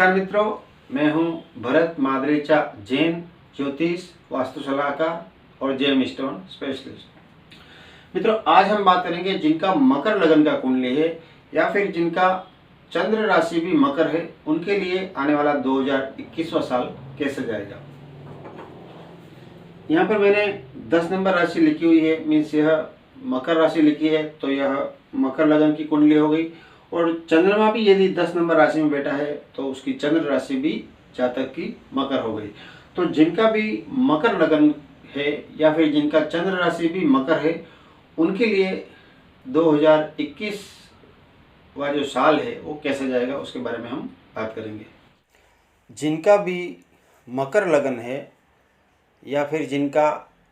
नमस्कार मित्रों, मैं हूं भरत मादरेचा, जैन ज्योतिष वास्तु सलाहकार और जेम स्टोन स्पेशलिस्ट। मित्रों, आज हम बात करेंगे जिनका मकर लगन का कुंडली है या फिर जिनका चंद्र राशि भी मकर है, उनके लिए आने वाला 2021वां साल कैसे जाएगा। यहाँ पर मैंने 10 नंबर राशि लिखी हुई है, मीन्स यह मकर राशि लिखी है तो यह मकर लगन की कुंडली हो गई। और चंद्रमा भी यदि 10 नंबर राशि में बैठा है तो उसकी चंद्र राशि भी जातक की मकर हो गई। तो जिनका भी मकर लगन है या फिर जिनका चंद्र राशि भी मकर है, उनके लिए 2021 वाला जो साल है वो कैसे जाएगा उसके बारे में हम बात करेंगे। जिनका भी मकर लगन है या फिर जिनका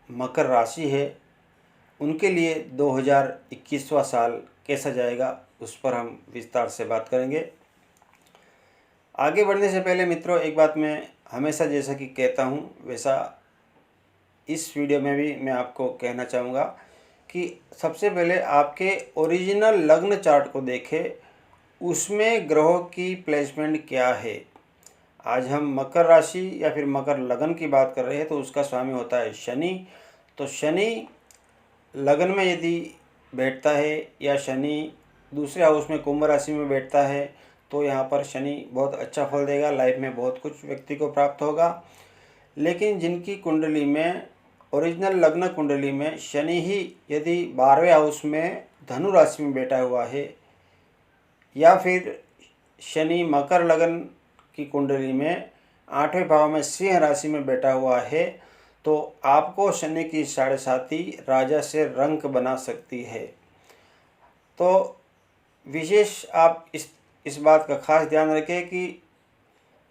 मकर राशि है, उनके लिए 2021वां साल कैसा जाएगा उस पर हम विस्तार से बात करेंगे। आगे बढ़ने से पहले मित्रों, एक बात मैं हमेशा जैसा कि कहता हूँ वैसा इस वीडियो में भी मैं आपको कहना चाहूँगा कि सबसे पहले आपके ओरिजिनल लग्न चार्ट को देखें, उसमें ग्रहों की प्लेसमेंट क्या है। आज हम मकर राशि या फिर मकर लगन की बात कर रहे हैं तो उसका स्वामी होता है शनि। तो शनि लगन में यदि बैठता है या शनि दूसरे हाउस में कुंभ राशि में बैठता है तो यहाँ पर शनि बहुत अच्छा फल देगा, लाइफ में बहुत कुछ व्यक्ति को प्राप्त होगा। लेकिन जिनकी कुंडली में ओरिजिनल लग्न कुंडली में शनि ही यदि 12वें हाउस में धनु राशि में बैठा हुआ है या फिर शनि मकर लगन की कुंडली में 8वें भाव में सिंह राशि में बैठा हुआ है तो आपको शनि की साढ़ेसाती राजा से रंक बना सकती है। तो विशेष आप इस बात का खास ध्यान रखें कि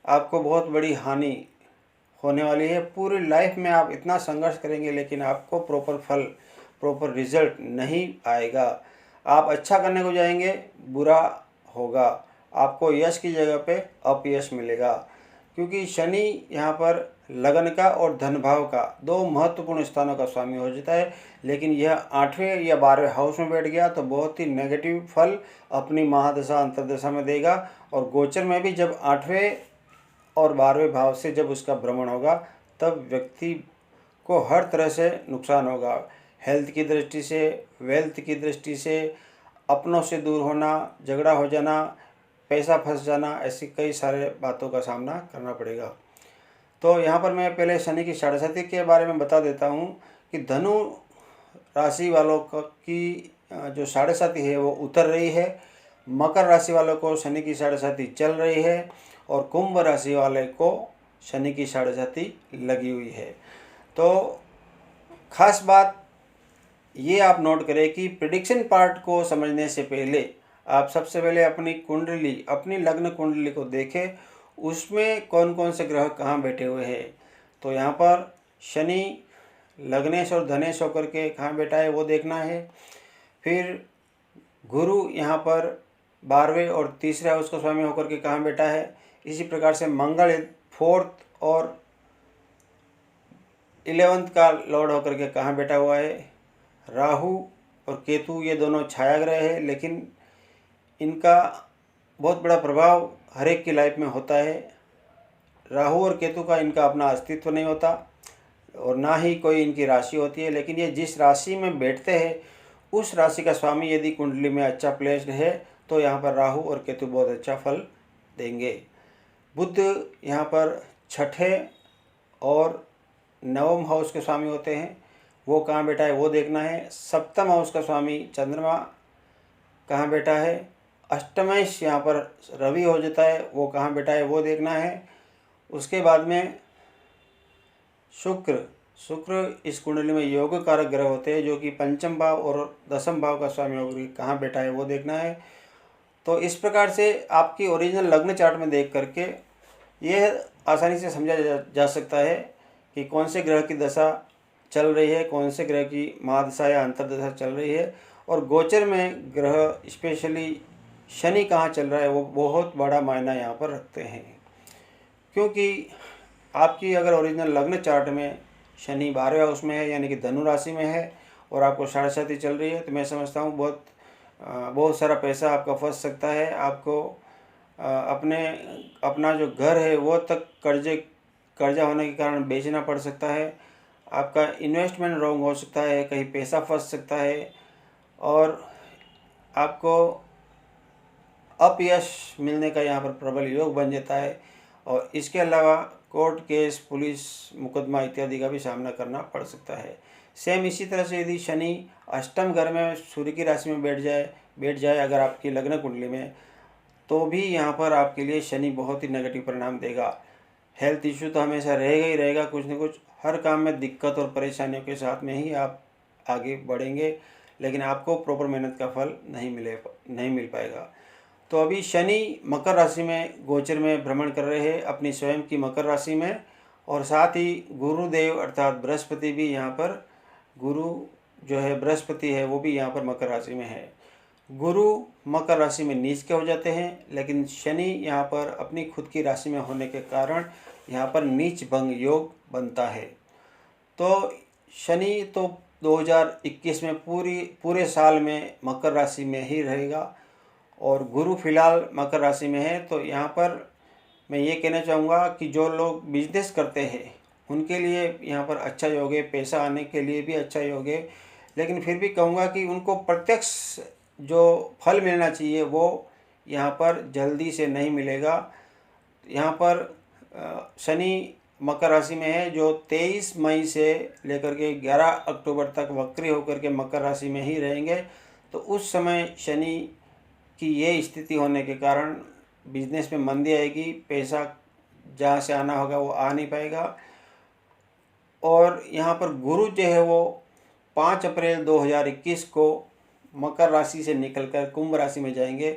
आपको बहुत बड़ी हानि होने वाली है। पूरी लाइफ में आप इतना संघर्ष करेंगे लेकिन आपको प्रॉपर फल, प्रॉपर रिजल्ट नहीं आएगा। आप अच्छा करने को जाएंगे, बुरा होगा, आपको यश की जगह पे अपयश मिलेगा। क्योंकि शनि यहाँ पर लगन का और धन भाव का दो महत्वपूर्ण स्थानों का स्वामी हो जाता है, लेकिन यह 8वें या 12वें हाउस में बैठ गया तो बहुत ही नेगेटिव फल अपनी महादशा अंतर्दशा में देगा। और गोचर में भी जब 8वें और 12वें भाव से जब उसका भ्रमण होगा तब व्यक्ति को हर तरह से नुकसान होगा। हेल्थ की दृष्टि से, वेल्थ की दृष्टि से, अपनों से दूर होना, झगड़ा हो जाना, पैसा फंस जाना, ऐसी कई सारे बातों का सामना करना पड़ेगा। तो यहाँ पर मैं पहले शनि की साढ़ेसाती के बारे में बता देता हूँ कि धनु राशि वालों की जो साढ़ेसाती है वो उतर रही है, मकर राशि वालों को शनि की साढ़ेसाती चल रही है और कुंभ राशि वाले को शनि की साढ़ेसाती लगी हुई है। तो खास बात ये आप नोट करें कि प्रेडिक्शन पार्ट को समझने से पहले आप सबसे पहले अपनी कुंडली, अपनी लग्न कुंडली को देखें, उसमें कौन कौन से ग्रह कहाँ बैठे हुए हैं। तो यहाँ पर शनि लग्नेश और धनेश होकर के कहाँ बैठा है वो देखना है। फिर गुरु यहाँ पर 12वें और तीसरे हाउस का स्वामी होकर के कहाँ बैठा है। इसी प्रकार से मंगल 4th और 11th का लॉर्ड होकर के कहाँ बैठा हुआ है। राहु और केतु ये दोनों छाया ग्रह है, लेकिन इनका बहुत बड़ा प्रभाव हर एक की लाइफ में होता है। राहु और केतु का इनका अपना अस्तित्व नहीं होता और ना ही कोई इनकी राशि होती है, लेकिन ये जिस राशि में बैठते हैं उस राशि का स्वामी यदि कुंडली में अच्छा प्लेस्ड है तो यहाँ पर राहु और केतु बहुत अच्छा फल देंगे। बुध यहाँ पर 6ठे और 9वें हाउस के स्वामी होते हैं, वो कहाँ बैठा है वो देखना है। 7th हाउस का स्वामी चंद्रमा कहाँ बैठा है। अष्टमेश यहाँ पर रवि हो जाता है, वो कहाँ बैठा है वो देखना है। उसके बाद में शुक्र इस कुंडली में योग कारक ग्रह होते हैं जो कि 5th भाव और 10th भाव का स्वामी होकर कहाँ बैठा है वो देखना है। तो इस प्रकार से आपकी ओरिजिनल लग्न चार्ट में देख करके यह आसानी से समझा जा सकता है कि कौन से ग्रह की दशा चल रही है, कौन से ग्रह की महादशा या अंतर्दशा चल रही है। और गोचर में ग्रह स्पेशली शनि कहाँ चल रहा है वो बहुत बड़ा मायना यहाँ पर रखते हैं। क्योंकि आपकी अगर ओरिजिनल लग्न चार्ट में शनि 12वें हाउस में है यानी कि धनु राशि में है और आपको साढ़ेसाती चल रही है तो मैं समझता हूँ बहुत सारा पैसा आपका फंस सकता है, आपको अपना जो घर है वो तक कर्जा होने के कारण बेचना पड़ सकता है। आपका इन्वेस्टमेंट रॉन्ग हो सकता है, कहीं पैसा फंस सकता है और आपको अपयश मिलने का यहाँ पर प्रबल योग बन जाता है। और इसके अलावा कोर्ट केस, पुलिस मुकदमा इत्यादि का भी सामना करना पड़ सकता है। सेम इसी तरह से यदि शनि अष्टम घर में सूर्य की राशि में बैठ जाए अगर आपकी लग्न कुंडली में, तो भी यहाँ पर आपके लिए शनि बहुत ही नेगेटिव परिणाम देगा। हेल्थ इश्यू तो हमेशा रहेगा ही रहेगा, कुछ न कुछ हर काम में दिक्कत और परेशानियों के साथ में ही आप आगे बढ़ेंगे, लेकिन आपको प्रॉपर मेहनत का फल नहीं मिल पाएगा। तो अभी शनि मकर राशि में गोचर में भ्रमण कर रहे हैं अपनी स्वयं की मकर राशि में, और साथ ही गुरुदेव अर्थात बृहस्पति भी यहाँ पर, गुरु जो है बृहस्पति है वो भी यहाँ पर मकर राशि में है। गुरु मकर राशि में नीच के हो जाते हैं, लेकिन शनि यहाँ पर अपनी खुद की राशि में होने के कारण यहाँ पर नीच भंग योग बनता है। तो शनि तो 2021 में पूरे साल में मकर राशि में ही रहेगा और गुरु फिलहाल मकर राशि में है। तो यहाँ पर मैं ये कहना चाहूँगा कि जो लोग बिजनेस करते हैं उनके लिए यहाँ पर अच्छा योग है, पैसा आने के लिए भी अच्छा योग है, लेकिन फिर भी कहूँगा कि उनको प्रत्यक्ष जो फल मिलना चाहिए वो यहाँ पर जल्दी से नहीं मिलेगा। यहाँ पर शनि मकर राशि में है जो 23 मई से लेकर के 11 अक्टूबर तक वक्री होकर के मकर राशि में ही रहेंगे। तो उस समय शनि की ये स्थिति होने के कारण बिजनेस में मंदी आएगी, पैसा जहाँ से आना होगा वो आ नहीं पाएगा। और यहाँ पर गुरु जो है वो 5 अप्रैल 2021 को मकर राशि से निकलकर कुंभ राशि में जाएंगे।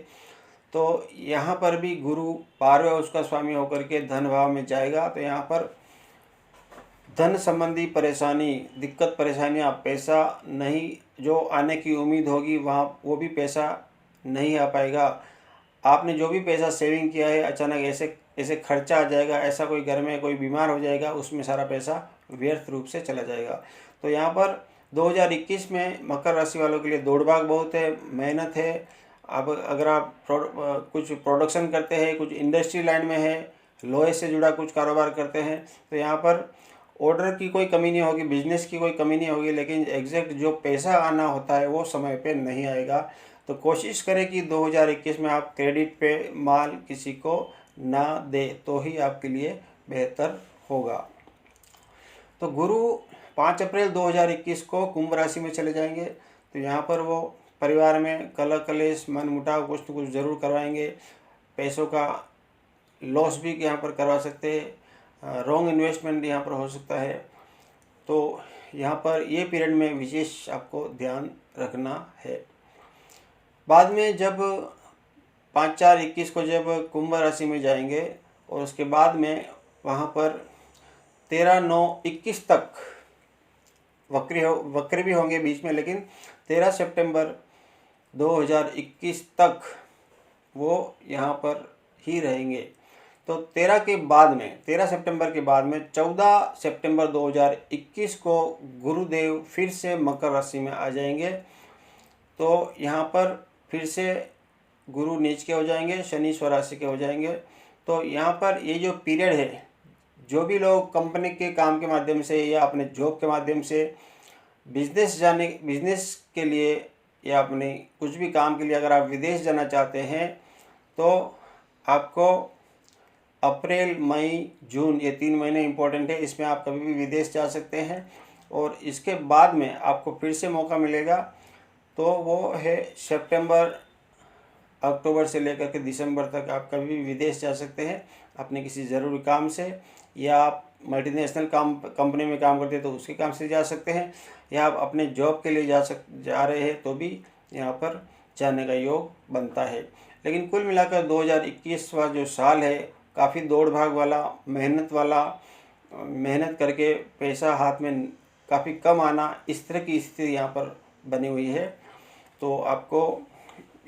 तो यहाँ पर भी गुरु 12वें उसका स्वामी होकर के धन भाव में जाएगा। तो यहाँ पर धन संबंधी परेशानी, दिक्कत परेशानियाँ, पैसा नहीं जो आने की उम्मीद होगी वहाँ वो भी पैसा नहीं आ पाएगा। आपने जो भी पैसा सेविंग किया है अचानक ऐसे खर्चा आ जाएगा, ऐसा कोई घर में कोई बीमार हो जाएगा, उसमें सारा पैसा व्यर्थ रूप से चला जाएगा। तो यहाँ पर 2021 में मकर राशि वालों के लिए दौड़ भाग बहुत है, मेहनत है। अब अगर आप कुछ प्रोडक्शन करते हैं, कुछ इंडस्ट्री लाइन में है, लोहे से जुड़ा कुछ कारोबार करते हैं, तो यहाँ पर ऑर्डर की कोई कमी नहीं होगी, बिजनेस की कोई कमी नहीं होगी, लेकिन एग्जैक्ट जो पैसा आना होता है वो समय पे नहीं आएगा। तो कोशिश करें कि 2021 में आप क्रेडिट पे माल किसी को ना दे, तो ही आपके लिए बेहतर होगा। तो गुरु 5 अप्रैल 2021 को कुंभ राशि में चले जाएंगे। तो यहाँ पर वो परिवार में कलह कलेश, मन मुटाव कुछ न कुछ ज़रूर करवाएंगे, पैसों का लॉस भी यहाँ पर करवा सकते हैं, रॉन्ग इन्वेस्टमेंट यहाँ पर हो सकता है। तो यहाँ पर ये पीरियड में विशेष आपको ध्यान रखना है। बाद में जब 5/4/21 को जब कुंभ राशि में जाएंगे और उसके बाद में वहाँ पर 13/9/21 तक वक्री भी होंगे बीच में, लेकिन 13 सितंबर 2021 तक वो यहाँ पर ही रहेंगे। तो 13 सितंबर के बाद में 14 सितंबर 2021 को गुरुदेव फिर से मकर राशि में आ जाएंगे। तो यहाँ पर फिर से गुरु नीच के हो जाएंगे, शनि स्वराशि के हो जाएंगे। तो यहाँ पर ये जो पीरियड है, जो भी लोग कंपनी के काम के माध्यम से या अपने जॉब के माध्यम से बिजनेस के लिए या अपने कुछ भी काम के लिए अगर आप विदेश जाना चाहते हैं, तो आपको अप्रैल, मई, जून ये 3 महीने इम्पोर्टेंट है। इसमें आप कभी भी विदेश जा सकते हैं और इसके बाद में आपको फिर से मौका मिलेगा। तो वो है सितंबर, अक्टूबर से लेकर के दिसंबर तक आप कभी भी विदेश जा सकते हैं अपने किसी ज़रूरी काम से, या आप मल्टीनेशनल कंपनी में काम करते हैं तो उसके काम से जा सकते हैं, या आप अपने जॉब के लिए जा रहे हैं तो भी यहाँ पर जाने का योग बनता है। लेकिन कुल मिलाकर 2021वां जो साल है काफ़ी दौड़ भाग वाला, मेहनत करके पैसा हाथ में काफ़ी कम आना, इस तरह की स्थिति यहाँ पर बनी हुई है। तो आपको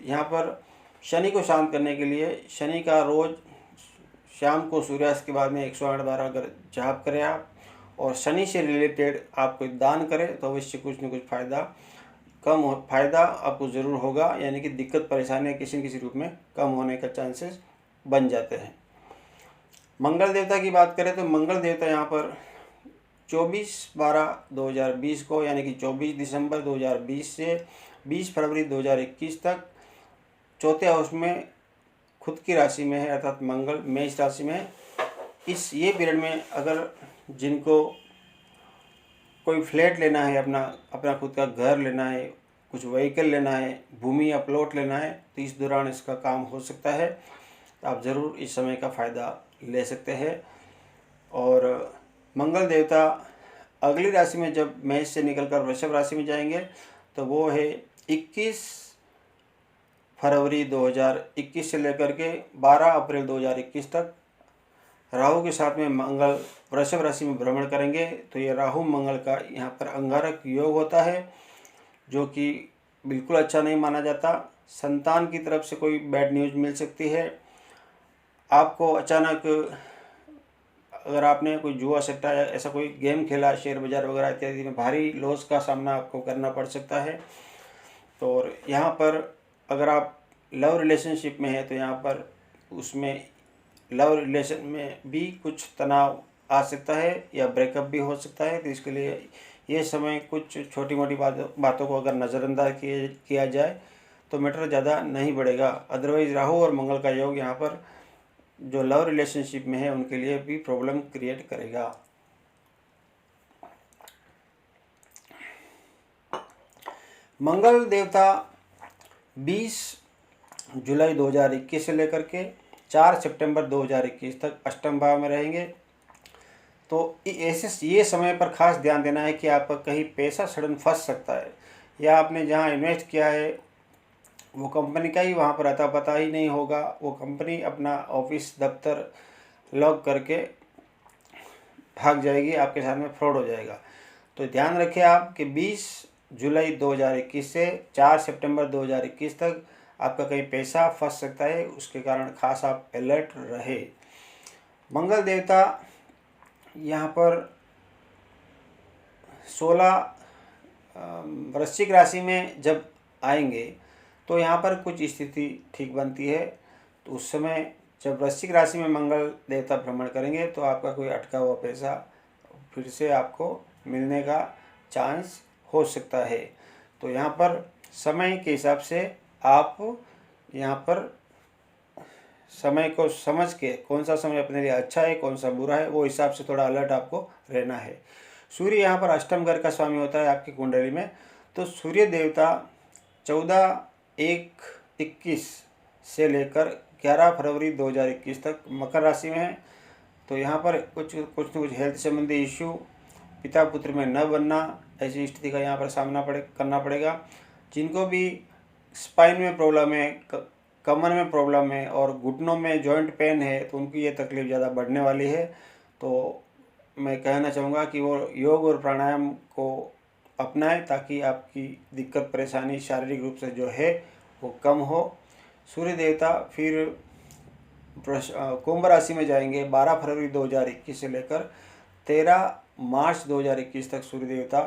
यहाँ पर शनि को शांत करने के लिए शनि का रोज़ शाम को सूर्यास्त के बाद में 108 बार अगर जाप करें आप, और शनि से रिलेटेड आप कोई दान करें, तो अवश्य कुछ न कुछ फ़ायदा आपको ज़रूर होगा। यानी कि दिक्कत परेशानियाँ किसी न किसी रूप में कम होने का चांसेस बन जाते हैं। मंगल देवता की बात करें तो मंगल देवता यहाँ पर 24/12/2020 को यानी कि 24 दिसंबर 2020 से 20 फरवरी 2021 तक चौथे हाउस में खुद की राशि में है, अर्थात मंगल मेष राशि में है। ये पीरियड में अगर जिनको कोई फ्लैट लेना है, अपना खुद का घर लेना है, कुछ व्हीकल लेना है, भूमि या प्लॉट लेना है, तो इस दौरान इसका काम हो सकता है। आप ज़रूर इस समय का फ़ायदा ले सकते हैं। और मंगल देवता अगली राशि में जब मेष से निकलकर वृषभ राशि में जाएंगे तो वो है 21 फरवरी 2021 से लेकर के 12 अप्रैल 2021 तक। राहु के साथ में मंगल वृषभ राशि में भ्रमण करेंगे, तो ये राहु मंगल का यहाँ पर अंगारक योग होता है, जो कि बिल्कुल अच्छा नहीं माना जाता। संतान की तरफ से कोई बैड न्यूज़ मिल सकती है। आपको अचानक अगर आपने कोई जुआ सट्टा या ऐसा कोई गेम खेला, शेयर बाजार वगैरह इत्यादि में भारी लॉस का सामना आपको करना पड़ सकता है। तो यहाँ पर अगर आप लव रिलेशनशिप में हैं तो यहाँ पर उसमें लव रिलेशन में भी कुछ तनाव आ सकता है या ब्रेकअप भी हो सकता है। तो इसके लिए ये समय कुछ छोटी मोटी बातों को अगर नज़रअंदाज किया जाए तो मैटर ज़्यादा नहीं बढ़ेगा। अदरवाइज़ राहु और मंगल का योग यहाँ पर जो लव रिलेशनशिप में है उनके लिए भी प्रॉब्लम क्रिएट करेगा। मंगल देवता 20 जुलाई 2021 से लेकर के 4 सितंबर 2021 तक अष्टम भाव में रहेंगे। तो ऐसे ये समय पर खास ध्यान देना है कि आपका कहीं पैसा सडन फंस सकता है, या आपने जहाँ इन्वेस्ट किया है वो कंपनी का ही वहाँ पर अता पता ही नहीं होगा, वो कंपनी अपना ऑफिस दफ्तर लॉक करके भाग जाएगी, आपके साथ में फ्रॉड हो जाएगा। तो ध्यान रखें आप कि 20 जुलाई 2021 से 4 सितंबर 2021 तक आपका कहीं पैसा फंस सकता है, उसके कारण खास आप अलर्ट रहे। मंगल देवता यहाँ पर 16 वृश्चिक राशि में जब आएंगे तो यहाँ पर कुछ स्थिति ठीक बनती है। तो उस समय जब वृश्चिक राशि में मंगल देवता भ्रमण करेंगे तो आपका कोई अटका हुआ पैसा फिर से आपको मिलने का चांस हो सकता है। तो यहाँ पर समय के हिसाब से आप यहाँ पर समय को समझ के कौन सा समय अपने लिए अच्छा है, कौन सा बुरा है, वो हिसाब से थोड़ा अलर्ट आपको रहना है। सूर्य यहाँ पर अष्टम घर का स्वामी होता है आपकी कुंडली में। तो सूर्य देवता 14/1/21 से लेकर 11 फरवरी 2021 तक मकर राशि में है। तो यहाँ पर कुछ न कुछ हेल्थ संबंधी इश्यू, पिता पुत्र में न बनना, ऐसी स्थिति का यहाँ पर सामना करना पड़ेगा। जिनको भी स्पाइन में प्रॉब्लम है, कमर में प्रॉब्लम है और घुटनों में जॉइंट पेन है, तो उनकी ये तकलीफ़ ज़्यादा बढ़ने वाली है। तो मैं कहना चाहूँगा कि वो योग और प्राणायाम को अपनाएं ताकि आपकी दिक्कत परेशानी शारीरिक रूप से जो है वो कम हो। सूर्य देवता फिर कुंभ राशि में जाएंगे 12 फरवरी 2021 से लेकर 13 मार्च 2021 तक सूर्य देवता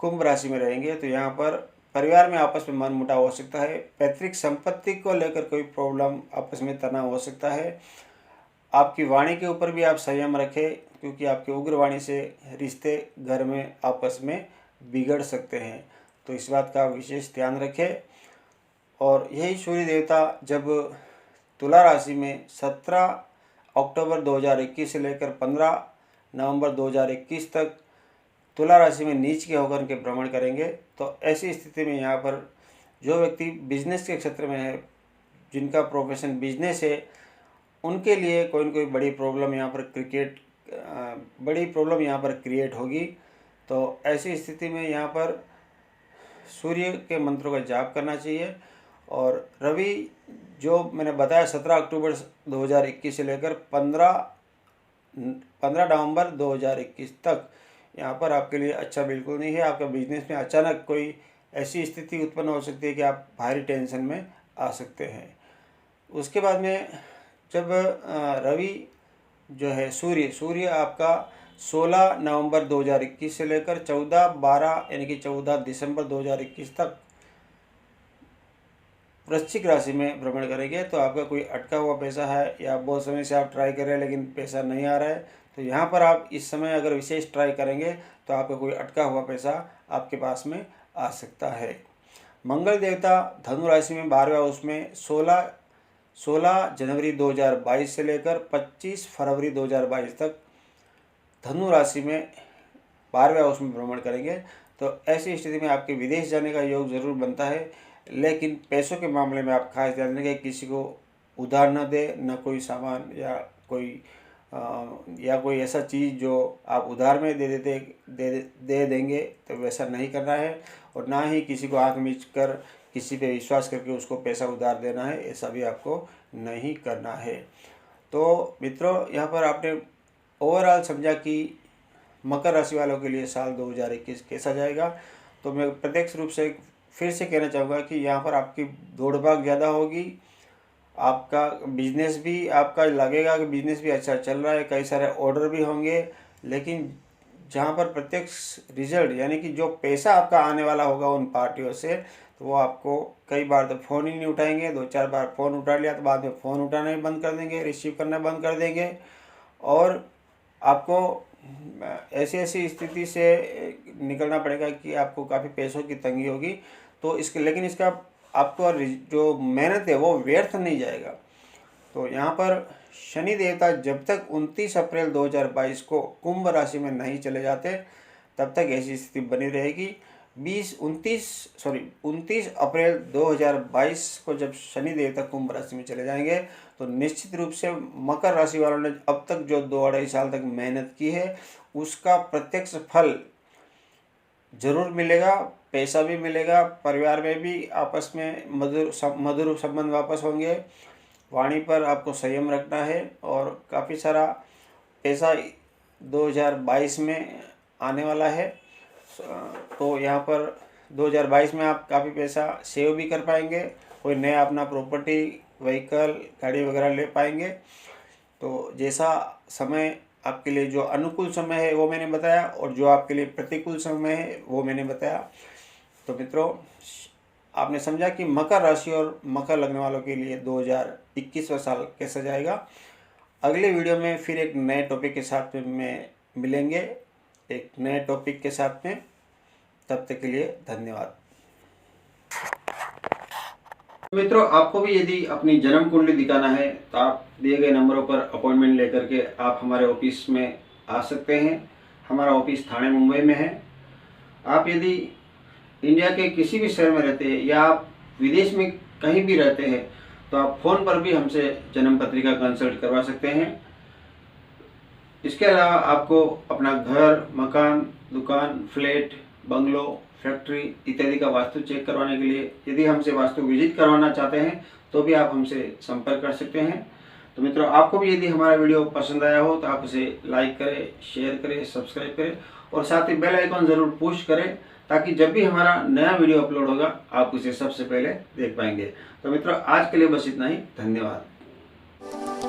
कुंभ राशि में रहेंगे। तो यहाँ पर परिवार में आपस में मनमुटाव हो सकता है, पैतृक संपत्ति को लेकर कोई प्रॉब्लम, आपस में तनाव हो सकता है। आपकी वाणी के ऊपर भी आप संयम रखें, क्योंकि आपकी उग्र वाणी से रिश्ते घर में आपस में बिगड़ सकते हैं। तो इस बात का विशेष ध्यान रखें। और यही सूर्य देवता जब तुला राशि में 17 अक्टूबर 2021 से लेकर 15 नवंबर 2021 तक तुला राशि में नीच के होकर के भ्रमण करेंगे, तो ऐसी स्थिति में यहाँ पर जो व्यक्ति बिजनेस के क्षेत्र में है, जिनका प्रोफेशन बिजनेस है, उनके लिए कोई न कोई बड़ी प्रॉब्लम यहाँ पर क्रिएट होगी। तो ऐसी स्थिति में यहाँ पर सूर्य के मंत्रों का जाप करना चाहिए। और रवि जो मैंने बताया 17 अक्टूबर 2021 से लेकर 15 नवंबर 2021 तक यहाँ पर आपके लिए अच्छा बिल्कुल नहीं है। आपका बिजनेस में अचानक कोई ऐसी स्थिति उत्पन्न हो सकती है कि आप भारी टेंशन में आ सकते हैं। उसके बाद में जब रवि जो है सूर्य आपका 16 नवंबर 2021 से लेकर 14 12 यानी कि 14 दिसंबर 2021 तक वृश्चिक राशि में भ्रमण करेंगे तो आपका कोई अटका हुआ पैसा है या बहुत समय से आप ट्राई कर रहे हैं लेकिन पैसा नहीं आ रहा है, तो यहाँ पर आप इस समय अगर विशेष ट्राई करेंगे तो आपका कोई अटका हुआ पैसा आपके पास में आ सकता है। मंगल देवता धनु राशि में 12वें हाउस में 16 जनवरी 2022 से लेकर 25 फरवरी 2022 तक धनु राशि में 12वें हाउस में भ्रमण करेंगे। तो ऐसी स्थिति में आपके विदेश जाने का योग जरूर बनता है, लेकिन पैसों के मामले में आप खास ध्यान देंगे, किसी को उधार न दे, न कोई सामान या कोई ऐसा चीज़ जो आप उधार में दे देंगे तो वैसा नहीं करना है, और ना ही किसी को आंख मीच कर किसी पे विश्वास करके उसको पैसा उधार देना है, ऐसा भी आपको नहीं करना है। तो मित्रों, यहाँ पर आपने ओवरऑल समझा कि मकर राशि वालों के लिए साल 2021 कैसा जाएगा। तो मैं प्रत्यक्ष रूप से फिर से कहना चाहूँगा कि यहाँ पर आपकी दौड़ भाग ज़्यादा होगी, आपका बिजनेस भी आपका लगेगा कि बिजनेस भी अच्छा चल रहा है, कई सारे ऑर्डर भी होंगे, लेकिन जहाँ पर प्रत्यक्ष रिजल्ट यानी कि जो पैसा आपका आने वाला होगा उन पार्टियों से, तो वो आपको कई बार तो फ़ोन ही नहीं उठाएंगे, 2-4 बार फ़ोन उठा लिया तो बाद में फ़ोन उठाना ही बंद कर देंगे, रिसीव करना बंद कर देंगे, और आपको ऐसी स्थिति से निकलना पड़ेगा कि आपको काफ़ी पैसों की तंगी होगी। तो लेकिन इसका आपको जो मेहनत है वो व्यर्थ नहीं जाएगा। तो यहाँ पर शनि देवता जब तक 29 अप्रैल 2022 को कुंभ राशि में नहीं चले जाते तब तक ऐसी स्थिति बनी रहेगी। 29 अप्रैल 2022 को जब शनि देवता कुंभ राशि में चले जाएंगे तो निश्चित रूप से मकर राशि वालों ने अब तक जो 2-2.5 साल तक मेहनत की है उसका प्रत्यक्ष फल जरूर मिलेगा, पैसा भी मिलेगा, परिवार में भी आपस में मधुर संबंध वापस होंगे, वाणी पर आपको संयम रखना है, और काफ़ी सारा पैसा 2022 में आने वाला है। तो यहाँ पर 2022 में आप काफ़ी पैसा सेव भी कर पाएंगे, कोई नया अपना प्रॉपर्टी, व्हीकल, गाड़ी वगैरह ले पाएंगे। तो जैसा समय आपके लिए जो अनुकूल समय है वो मैंने बताया, और जो आपके लिए प्रतिकूल समय है वो मैंने बताया। तो मित्रों, आपने समझा कि मकर राशि और मकर लगने वालों के लिए 2021वां साल कैसा जाएगा। अगले वीडियो में फिर एक नए टॉपिक के साथ में मिलेंगे, एक नए टॉपिक के साथ में। तब तक के लिए धन्यवाद। मित्रों, आपको भी यदि अपनी जन्म कुंडली दिखाना है तो आप दिए गए नंबरों पर अपॉइंटमेंट लेकर के आप हमारे ऑफिस में आ सकते हैं। हमारा ऑफिस थाने मुंबई में है। आप यदि इंडिया के किसी भी शहर में रहते हैं या आप विदेश में कहीं भी रहते हैं तो आप फ़ोन पर भी हमसे जन्म पत्रिका कंसल्ट करवा सकते हैं। इसके अलावा आपको अपना घर, मकान, दुकान, फ्लैट, बंगलो, फैक्ट्री इत्यादि का वास्तु चेक करवाने के लिए यदि हमसे वास्तु विजिट करवाना चाहते हैं तो भी आप हमसे संपर्क कर सकते हैं। तो मित्रों, आपको भी यदि हमारा वीडियो पसंद आया हो तो आप उसे लाइक करें, शेयर करें, सब्सक्राइब करें, और साथ ही बेल आइकॉन ज़रूर पुश करें ताकि जब भी हमारा नया वीडियो अपलोड होगा आप उसे सबसे पहले देख पाएंगे। तो मित्रों, आज के लिए बस इतना ही। धन्यवाद।